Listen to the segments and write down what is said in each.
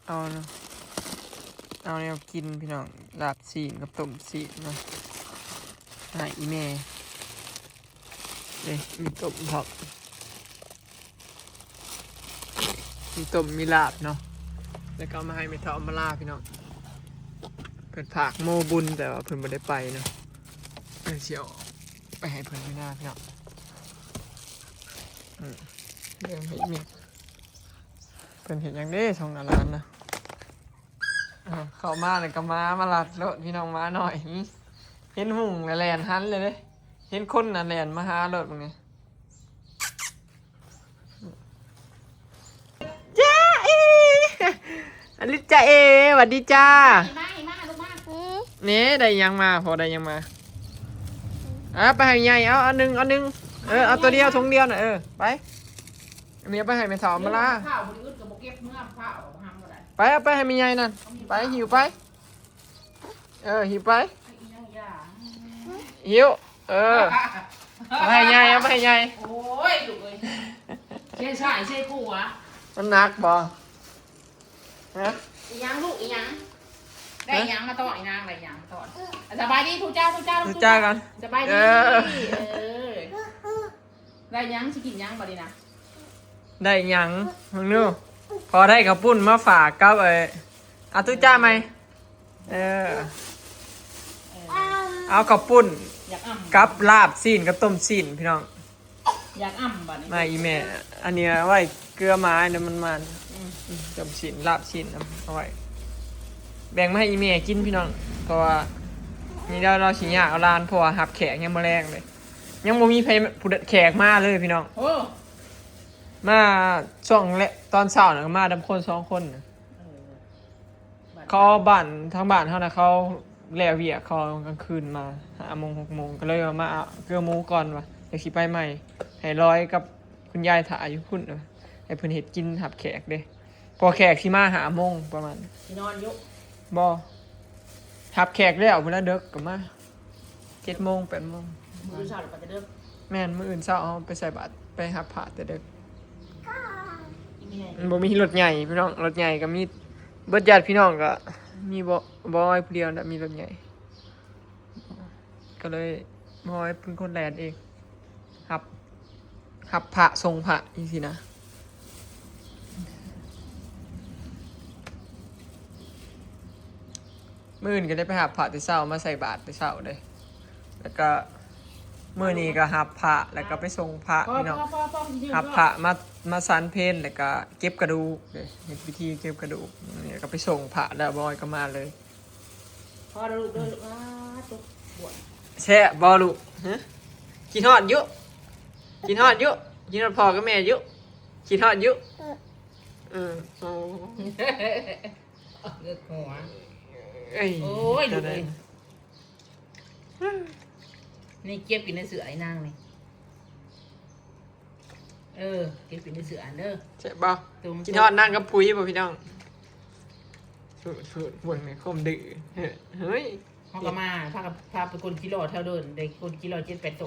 เอาเนาะเอาแนวกินพี่น้องลาบซีนกับต้มซีนเนาะให้อีแม่เลยมีต้มผักมีต้มมีลาบเนาะแล้วก็มาให้เมทัลมาลาพี่น้องเพิ่นผากโมบุญแต่ว่าเพิ่นไม่ได้ไปเนาะเชียวไปให้เพิ่นไม่น่าพี่น้องเรื่องให้เมียเพิ่นเห็นอย่างนี้ช่องร้านนะเข้ามาเลยก็มาลัดรถพี่น้องมาหน่อยเห็นหุ่งแลนหันเลยเด้เห็นคนน่ะแลนมาหารถมึงไงจ้าเออลิจ้าเอสวัสดีจ้าเนี่ยได้ยังมาพอได้ยังมาไปให้ใหญ่เอาอันหนึ่งเอาตัวเดียวทงเดียวน่ะไปเมียไปให้แม่สาวมาละไปเอาไปให้มีใหญ่นั่นไปหิวไปหิวไปหิวไปให้ใหญ่เอาไปให้ใหญ่โอ้ยลูกเอ้ยเช่ใช่เช่กูวะมันหนักบ่ฮะอีหยังลูกอีหยังได้อีหยังมาต่ออีนางได้อีหยังมาต่อสบายดีทุกเจ้ากันสบายดีได้ยังสิกินยังบ่ดีนะได้ยังมึงดูพอได้ข้าวปุ้นมาฝากกับเอาตุ้จ้าไหมเอาข้าวปุ้นกับลาบซีนกับต้มซีนพี่น้องอยากอ่ำบ่นี่มาอีแม่อันนี้ไว้เกลือไม้เนี่ยมันต้มซีนลาบซีนเอาไว้แบ่งมาให้อีแม่กินพี่น้องเพราะว่านี่เราสิยากเอาลานเพราะว่าหับแขกยังมาแรงเลยยังบ่มีผู้แขกมาเลยพี่น้องมาช่วงตอนเช้านะมาดำคน2 คนเขาบ้านทางบ้านเขานะเขาแล้วเวียเขากลางคืนมา5 โมง 6 โมงก็เลยมาเกลือหมูก่อนว่ะเดี๋ยวสิไปใหม่ให้ร้อยกับคุณยายถ่ายอยู่พุ่นให้เพิ่นเฮ็ดกินหับแขกเด้พอแขกสิมา5 โมงประมาณสินอนอยู่บ่หับแขกแล้วมื้อละดึกก็มา7 โมง 8 โมงมื้อเช้าหรือปะจะเด้อแม่นมื้ออื่นเช้าเอาไปใส่บาตรไปหับผ้าแต่ดึกบ่มีรถใหญ่พี่น้องรถใหญ่ก็มีเบิดญาติพี่น้องก็มีบ่อยผู้เดียวน่ะมีรถใหญ่ก็เลยบ่อยเป็นคนแลนเองหับพระทรงพระจังซี่นะมื้ออื่นก็ได้ไปหับพระแต่เช้ามาใส่บาตรแต่เช้าเลยแล้วก็มื้อนี้ก็หับพระแล้วก็ไปส่งพระพี่น้องหับพระมาสันเพลแล้วก็เก็บกระดูกเฮ็ดพิธีเก็บกระดูกนี่ก็ไปส่งพระแล้วบอยก็มาเลยพอลูกเด้อลูกตุ๊กบวชแช่บ่ลูกฮะกินฮอดอยู่กินฮอดอยู่กินฮอดพ่อกับแม่อยู่กินฮอดอยู่โอ้เลือดหัวโอ้ยลูกเอ้ยนี่เก็บกินในเสือไอ้นางนี่เก็บกินในเสือเด้อใช่ป่ะกินทอดนั่งกับปุ้ยป่ะพี่น้องสูตรเบิ่งในคมดื้อเฮ้ยเขาก็มาพาไปคนกิโลเท่าเดินได้คนกิโล7-8 โต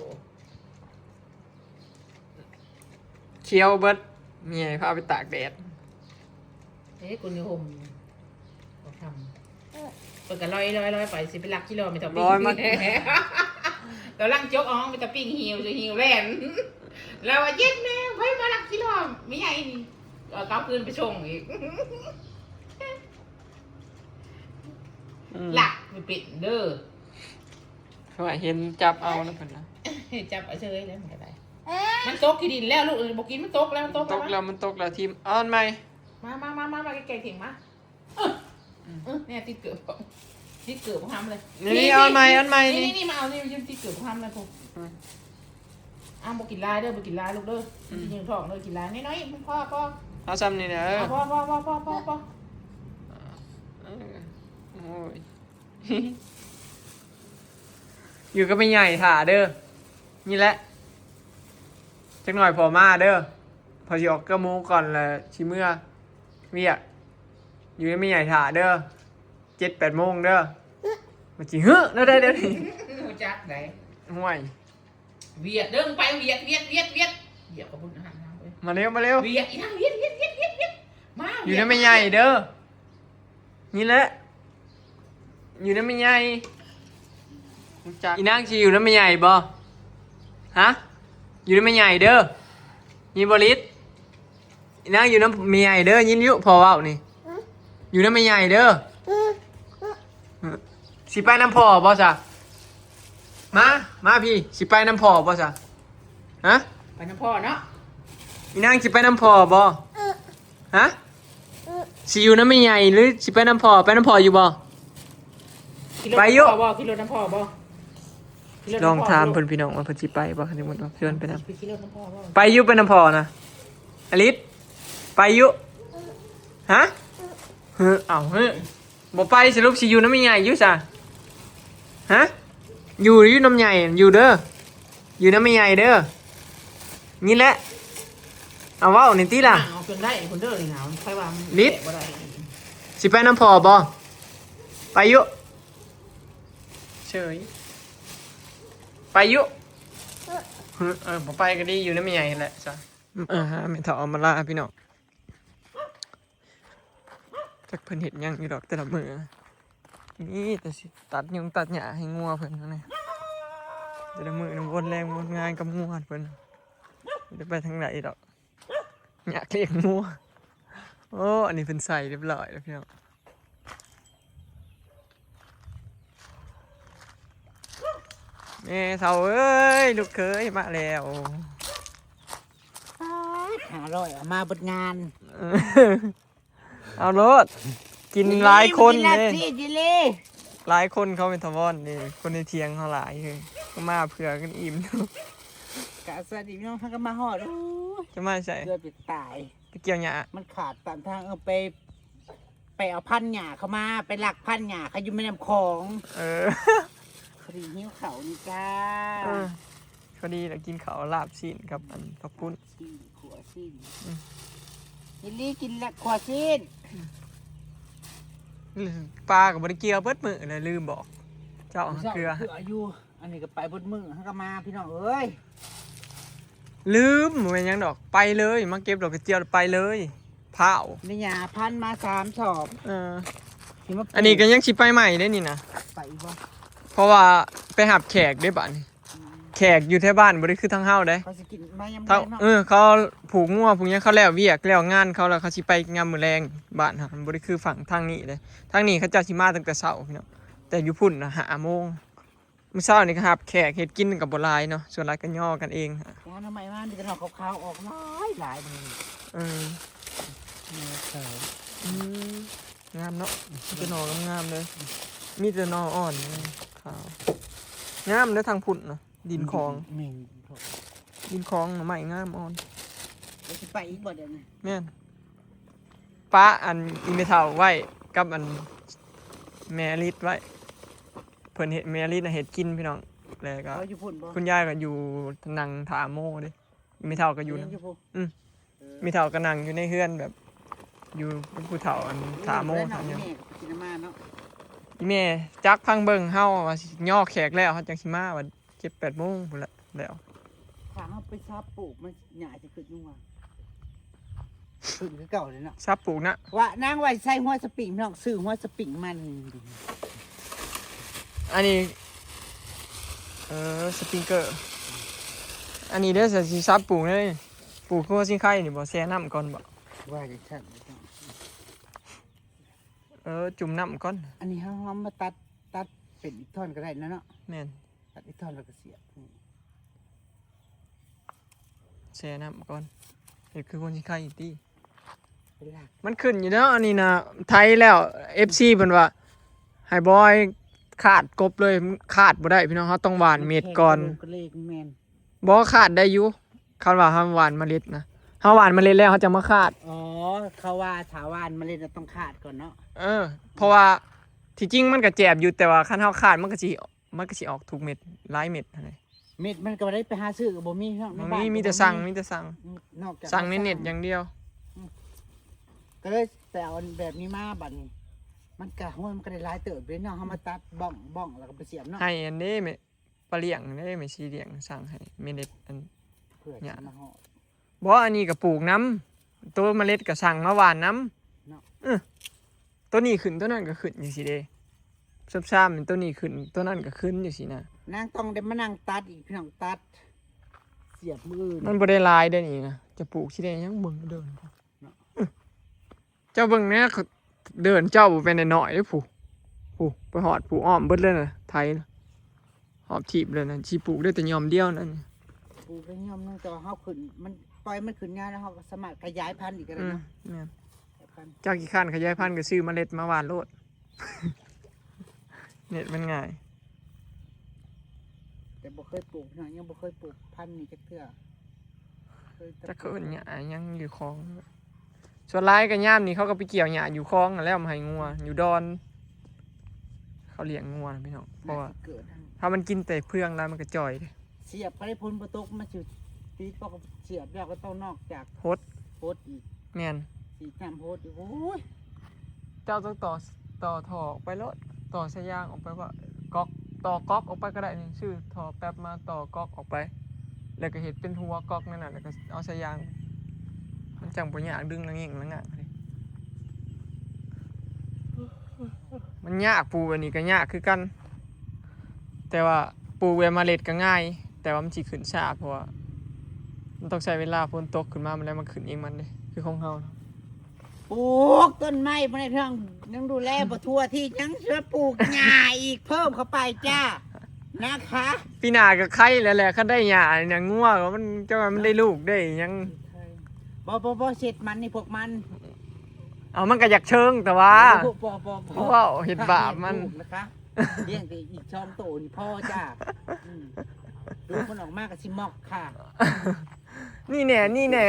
เคี้ยวเบิดเมียพาไปตากแดดคนนิยมเขาทำเปิดกันลอยไปสิเป็นหลักกิโลไม่ต้องปิ้งเราลังจกอ๋อไม่ต้องปิ้งหิวจะหิวแรงเราว่าเย็ดแม่ไว้มาหลักกิโลไม่ใหญ่ก้าวคืนไปชงอีกหลักไปปิดเด้อเขาเห็นจับเอาแล้วกันนะจับเอาเฉยแล้วมันอะไรมันตกที่ดินแล้วลูกบอกกินมันตกแล้วมันตกแล้วทีมอ้อนไหมมาแก่ๆเข่งมาเนี่ยติดเกือบพวกทำเลยนี่อ้อนไหมนี่มาเอานี่ยืมติดเกือบพวกทำเลยพวกบอกกินลายเด้อบอกกินลายลูกเด้อยืนท้องเด้อกินลายน้อยๆพ่อเอาซ้ำนี่นะพ่อโอ้ยอยู่ก็ไม่ใหญ่ถ่าเด้อนี่แหละจักหน่อยพอมาเด้อพอสิออกกระมูก่อนเลยชิเมื่อเวียกอยู่ก็ไม่ใหญ่ถ่าเด้อ7-8 โมงเด้อมาจีได้เด้อจักไหนห่วยเวียดเดินไปเวียดกับบุญอาหารมาเร็วเวียดอีนั่งเวียดมาอยู่ได้ไม่ใหญ่เด้อ นี่แหละอยู่น้ำไม่ใหญ่อีนางชีอยู่น้ำไม่ใหญ่บ่ฮะอยู่น้ำไม่ใหญ่เด้อยินบริษอีนางอยู่น้ำไม่ใหญ่เด้อยินยุพอเว้านี่อยู่น้ำไม่ใหญ่เด้อสิไปน้ำพอบ่ซะมาพี่สิไปน้ำพอบ่ซะฮะ ไปน้ำพ่อเนาะ อีนางสิไปน้ำพอบ่ฮะสิอยู่น้ำไม่ใหญ่หรือสิไปน้ำพออยู่บ่ ไปอยู่ ขี่รถน้ำพ่อบ่ขี่รถ ล น้ำพ่ องถามเพิ่นพี่น้องว่าเพิ่นสิไปบ่คันสมมุติว่าเพื่อนไปนำ ขี่รถน้ำพ่อบ่ ไปอยู่ไปน้ำพอนะอลิสไปอยู่ฮะเอ้าบ่ไปสรุปสิอยู่น้ำไม่ใหญ่อยู่ซะฮะอยู่น้ำใหญ่อยู่เด้ออยู่น้ำไม่ใหญ่เด้อนี่แหละเอาเว้านี่ติล่ะ เอาจนได้คนเด้อนี่หนาวใครว่ามัน ลิศ แกะบ่ได้ สิไปน้ำพอบ่ไปอยู่เฉยไปอยู่บ่ไปก็ดีอยู่น้ำไม่ใหญ่แหละจ้ะฮะแม่เฒ่าเอามาลาพี่น้องจักเพิ่นเฮ็ดหยังอยู่ดอกแต่ละมื้อนี่แต่สิตัดหหญ้าให้งัวเพิ่นนั่นแหละแต่ละมื้อน้ำวนแรงวนงานกับงัวเพิ่นบ่ได้ไปทางไหนดอกอยากเลี้ยงงัวโอ้อันนี้เพิ่นใส่เรียบร้อยแล้วพี่น้องแม่เฒ่าเอ้ยลูกเคยมาแล้ว 500เอามาเบิดงาน เอารถกินหลายคน เล เลย จิเล่ หลายคนเขาเป็นทวอนนี่คนในเทียงเขาหลายเลยก็มาเผื่อกันอิ่ม กะสวัสดีพี่น้องท่านก็มาฮอดโอ้ย จะมาใส่ เกือบจะตาย ไปเกี่ยวหญ้า มันขาดตันทางไปเอาพันหญ้าเข้ามาไปหลักพันหญ้าเขาอยู่แม่น้ำคลอง เออ พอดีหิ้วเขานี่จ้า พอดีเรากินข้าวลาบชิ้นกับอันผักปุ้น ชิ้นขัวชิ้น อืม ยินดีกินละขัวชิ้น ปลากับบริเกียวเบิดมือเลยลืมบอก เจ้าเอาเกลือ เกลืออยู่อันนี้ก็ไปบนมือท่านก็มาพี่น้องเอ้ย ลืมเหมือนยังดอกไปเลยมาเก็บดอกกระเจียวไปเลยเผา ในหญ้าพันมา3 สอบ ที่มาปลู อันนี้ก็ยังชิไปใหม่ได้นี่นะ ไปอีกบ่ เพราะว่าไปหับแขกได้บ้านนี่แขกอยู่แถวบ้านบ่ได้คือทางเฮาได้ เขาสิกินมายำ เขา แรงเนาะ เขาผูกงัวผูกหยังเขาแล้วเวียกแล้วงานเขาแล้วเขาสิไปงานมื้อแรงบ้านหั่นบ่ได้คือฝั่งทางนี้เลยทางนี้เขาเจ้าสิมาตั้งแต่เช้าพี่น้องแต่อยู่พุ่นน่ะ5 โมงมื้อเช้านี่ก็หับแขกเฮ็ดกินกับบ่หลายเนาะส่วนหลายก็ย่อกันเอง งานทำไมมาดีกันเนาะขาวๆออกหลายเลย เออ เออ อืมงามเนาะมีแต่หนองามๆเลยมีแต่หนออ่อนขาวงามเด้อทางพุ่นเนาะดินคลอง แม่น ดินคลองหน่อไม้งามอ่อน เดี๋ยวสิไปอีกบ่เดี๋ยวนี้ แม่นป้าอันอีเมทัลไว้กับอันแมริดไว้เพิ่นเห็ดแมริดน่ะเห็ดกินพี่น้องแล้วก็ เขาอยู่พุ่นบ่ คุณยายก็อยู่นั่งถาโมเด้อีเมทัลก็อยู่ เลี้ นะ งพุ่น อีเมทัลก็นั่งอยู่ในเฮือนแบบ อยู่เป็นผู้เฒ่าอันถาโม ถา ถาม เนี่ เนี่ย ย กินมาเนาะ อีแม่จักพังเบิ่งเฮาว่าสิย่อแขกแล้วเฮาจังสิมาว่า7-8 โมงพุ่นละแล้ว ถามเอาไปซับปลูกมันหญ้าจะขึ้นนู่นว่ะขึ้นคือเก่าเลยเนาะ ซับปลูกนะ ว่านางไว้ใส่หัวสปริงพี่น้องซื้อหัวสปริงมัน อันนี้สปริงเกอร์อันนี้เด้อสิซับปลูกเลยปลูกคือว่าสิไข่นี่บ่แช่น้ำก่อนบ่ ว่าจะสั่น จุ่มน้ำก่อน อันนี้เขาเอามาตัดเป็นอีกท่อนก็ได้นะเนาะ แม่น ตัดอีกท่อนแล้วก็เสียบ แช่น้ำก่อนเห็ดคือคนสิไข่อีกติ เป็นหลัก มันขึ้นอยู่เนาะอันนี้นะไทยแล้ว FC เพิ่นว่าให้บอยขาดกบเลยขาดบ่ได้พี่น้องเฮาต้องหว่านเม็ดก่อน ก็เลขแมน บ่ขาดได้อยู่คันว่าเฮาหว่านเมล็ดนะเฮาหว่านเมล็ดแล้วเฮาจะมาขาด อ๋อเขาว่าถาวานมาเล่นน่ะต้องขาดก่อนเนาะ เพราะว่าที่จริงมันก็แจบอยู่แต่ว่าคันเฮาขาดมันก็สิออกทุกเม็ดหลายเม็ดนั่นแหละ เม็ดมันก็บ่ได้ไปหาซื้อกับบ่มีเนาะใน มัน บ้าน มี ก็ แต่ บ่ สั่งมีแต่สั่ง นอกจาก สั่งในเน็ตอย่างเดียว ก็เลยแต่เอาแบบนี้มาบัดนี้ มันก็ห้วยมันก็ได้หลายเติบเลยเนาะเฮามาตัดบ้องแล้วก็ไปเสียบเนาะ ให้อันนี้แม่ปลาเลี้ยงเด้แม่ชีเลี้ยงสั่งให้เมล็ดอัน เพื่อ เนี่ย จะมาห่อ บ่อันนี้ก็ปลูกน้ำตัวเมล็ดก็สั่งมาหว่านน้ำ เนาะ ตัวนี้ขึ้นตัวนั้นก็ขึ้นอยู่สิเด้ซ้ำๆตัวนี้ขึ้นตัวนั้นก็ขึ้นอยู่สินะ นางต้องได้มานั่งตัดอีกพี่น้องตัด เสียบมือ มันบ่ได้ลายเด้อนี่นะจะปลูกสิได้ยังเบิ่งเดินเจ้าเบิ่งเนี่ยเดินเจ้าบ่เป็นน้อยๆเด้อผู้ไปหอดผู้อ้อมเบิดเลยน่ะไทยน่ะหอบถีบเลยน่ะสิปลูกได้แต่ยอมเดียวนั่น ปูไปย่อมนึงแต่ว่าเฮาขึ้นมันปล่อยมันขึ้นงานแล้วเฮาก็สามารถขยายพันธุ์อีกก็ได้เนาะ แม่น ขยายพันธุ์ เจ้ากี่ขั้นขยายพันธุ์ก็ซื้อเมล็ดมาหว่านโลด เน็ตมันง่าย แต่บ่เคยปลูกพี่น้องยังบ่เคยปลูกพันธุ์นี่จักเทื่อเคยแต่ จะเกินหญ้ายังอยู่คลองส่วนร้ายกับย่ามนี่เขาก็ไปเกี่ยวหญ้าอยู่คลองนั่นแหล้วมาให้งัวอยู่ดอน เขาเลี้ยงงัวนะพี่น้องเพราะว่า น่สิเกิดอัน ถ้ามันกินแต่เพื่องแล้วมันก็จ่อยเด้ เสียบไปพ้นบ่ตกมาสิตีก็เสียบแล้วก็ต้องนอกจาก โฮด โพดอีก แม่น สีน้ำโพดอีกโอ้ย เจ้าต้องต่อถอออกไปรถต่อสายยางออกไปว่าก๊อกต่อก๊อกออกไปก็ได้นี่ชื่อถอแป๊บมาต่อก๊อกออกไป แล้วก็เห็ดเป็นหัวก๊อกนั่นน่ะแล้วก็เอาสายยาง มันจังบ่ยากดึงละเง่งละงะเลยมันยากปลูกอันนี้ก็ยากคือกัน แต่ว่าปลูกเวลเมล็ดก็ง่าย แต่ว่ามันสิขึ้นช้าเพราะว่ามันต้องใช้เวลาฝนตกขึ้นมามันแล้วมันขึ้นเองมันเด้คือของเฮา ปลูกต้นไม้บ่ได้เพียงยังดูแลบ่ทั่วที่ยังเสือปลูกหญ้าอีกเพิ่มเข้าไปจ้านะคะ ปีหน้าก็ไข่แล้วแหละคันได้หญ้าเนี่ยงัวก็มันจังว่ามันได้ลูกได้หยัง บ่เสร็จมันนี่พวกมัน เอามันก็อยากเชิงแต่ว่า บ่ เพราะว่าเห็ดบาปมัน ลูกนะคะเลี้ยงแต่อีกช่องโตนี่พ่อจ้าลูกมันออกมาก็สิมอกค่ะ นี่แน่นี่แน่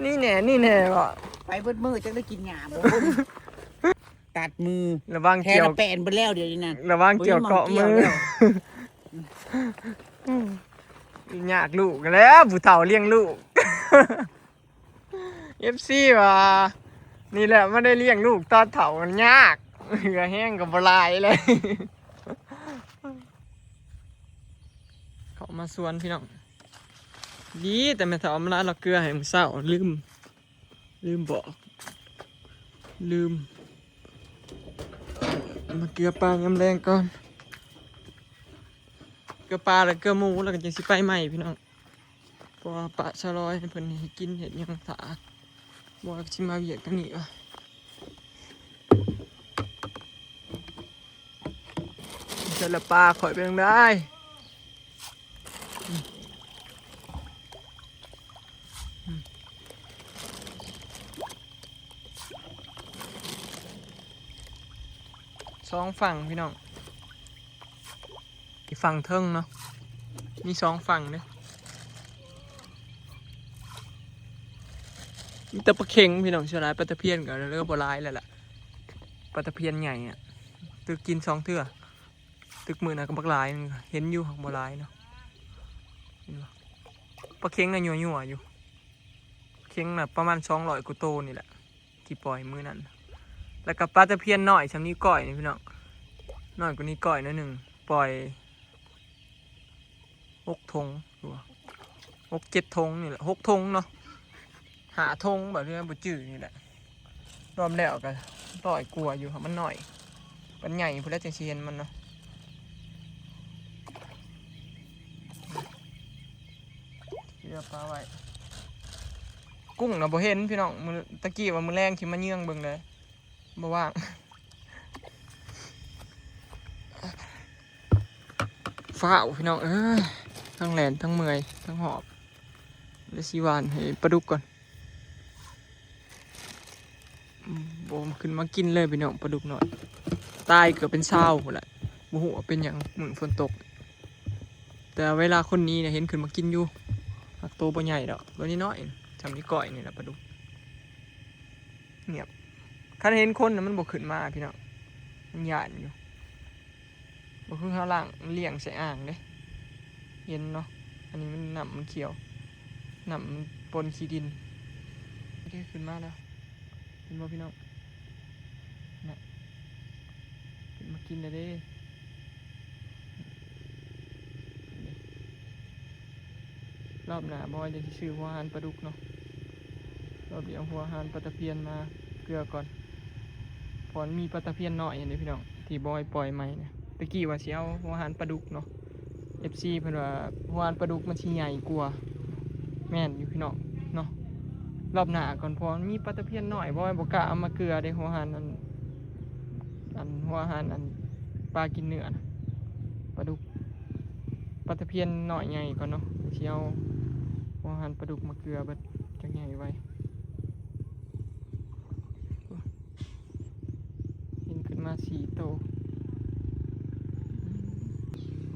นี่แน่นี่แน่บ่ ไปเบิดมือจังได้กินหญ้าบ่ตัดมือ ระวัง แค่ เกี่ยว ละแปนเบิดแล้วเดี๋ยวนี้นั่น ระวังเกี่ยวเกาะมือ บ่ อยากลูกแล้วผู้เฒ่าเลี้ยงลูก FC ว่านี่แหละไม่ได้เลี้ยงลูกตอนเฒ่ามันยากเหลือแห้งกับบ่หลายเลย เขามาสวนพี่น้องดีแต่แม่เฒ่ามาลาเราเกลือให้มื้อเช้าลืมบอกลืมมาเกลือปลายำแรงก่อนเกลือปลาแล้วเกลือหมูแล้วก็จังสิไปใหม่พี่น้องเพราะว่าปลาชะลอยให้เพิ่นให้กินเห็ดหยังถาบ่ว่าสิมาเวียกกันนี่วะเจอละปลาข่อยไปทางได้สองฝั่งพี่น้องอีกฝั่งเทิงเนาะมีสองฝั่งเด้มีแต่ปลาเค็งพี่น้องเชียวร้ายปลาตะเพียนกับเรือบัวลายแล้วล่ะปลาตะเพียนใหญ่อ่ะตึกกินสองเทื่อตึกมือนะกับปลาลายนึงเห็นอยู่ของบัวลายเนาะเห็นปะปลาเค็งน่ะยัวอยู่เค็งน่ะประมาณ200 กว่าโตนี่แหละที่ปล่อยมือนั้นแล้วกับปลาตะเพียนหน่อยชำนี้ก้อยนี่พี่น้องน้อยกว่านี้ก้อยนิดหนึ่งปล่อย6 ธงหรือว่า6 7 ธงนี่แหละ6 ธงเนาะหาธงแบบนี้บุจืดนี่แหละรวมแล้วกันต่อยกลัวอยู่ครับมันหน่อยมันใหญ่เพื่อจะเชียนมันเนาะเรียบปลาไว้กุ้งนะบ่เห็นพี่น้องมือตะกี้ว่ามือแรงคิดมาเยื่องเบิ่งเลยบ่ว่างฟ้าวพี่น้องทั้งแหลนทั้งเมื่อยทั้งหอบแล้วสิวานให้ปลาดุกก่อนบมขึ้นมากินเลยพี่น้องปลาดุกหน่อยตายเกือบเป็นเศร้าหมดแหละโมโหเป็นอย่างเหมือนฝนตกแต่เวลาคนนี้เนี่ยเห็นขึ้นมากินอยู่หักโตปลาใหญ่ดอกตัวนี้น้อยทำนี้ก่อยนี่แหละปลาดุกเงียบคันเห็นคนน่ะมันบกขึ้นมาพี่น้องมันหยาดอยู่บกขึ้นข้างล่างเลี้ยงใส่อ่างเด้เย็นเนาะอันนี้มันหนำมันเขียวหนำมันปนขี้ดินไม่ได้ขึ้นมาแล้วเห็นบ่พี่น้องน่ะขึ้นมากินเลยเด้รอบหน้าบอยจะซื้อหัวหานปลาดุกเนาะรอบเดียวหัวหานปลาตะเพียนมาเกลือก่อน พอมีปลาตะเพียนน้อยเห็นไหมพี่น้องที่บอยปล่อยใหม่เนี่ยตะกี้ว่าสิเอาหัวหารปลาดุกเนาะ FC เพิ่นว่าหัวหารปลาดุกมันสิใหญ่กว่าแม่นอยู่พี่น้องเนาะรอบหน้าก่อนพอมีปลาตะเพียนน้อยบอยบ่กล้าเอามาเกลือได้หัวหารอันหัวหารอันปลากินเนื้อนะปลาดุกปลาตะเพียนน้อยใหญ่ก่อนเนาะสิเอาหัวหารปลาดุกมาเกลือเบิดจักใหญ่ไว้เห็นขึ้นมา4โตว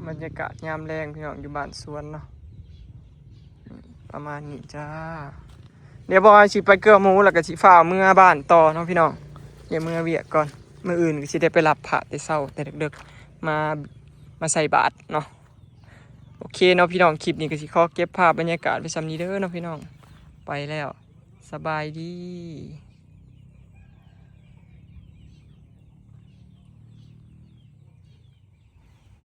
บรรยากาศยามแรงพี่น้องอยู่บ้านสวนเนาะประมาณนี้จ้าเดี๋ยวบอยสิไปเกลือหมูแล้วก็สิฝ่าเมื่อบ้านต่อเนาะพี่น้องเดี๋ยวเมื่อเวียกก่อนมื้ออื่นก็สิได้ไปรับพระแต่เช้าแต่ดึกๆมาใส่บาตรเนาะโอเคเนาะพี่น้องคลิปนี้ก็สิขอเก็บภาพบรรยากาศไว้ซ้ำนี้เด้อเนาะพี่น้องไปแล้วสบายดี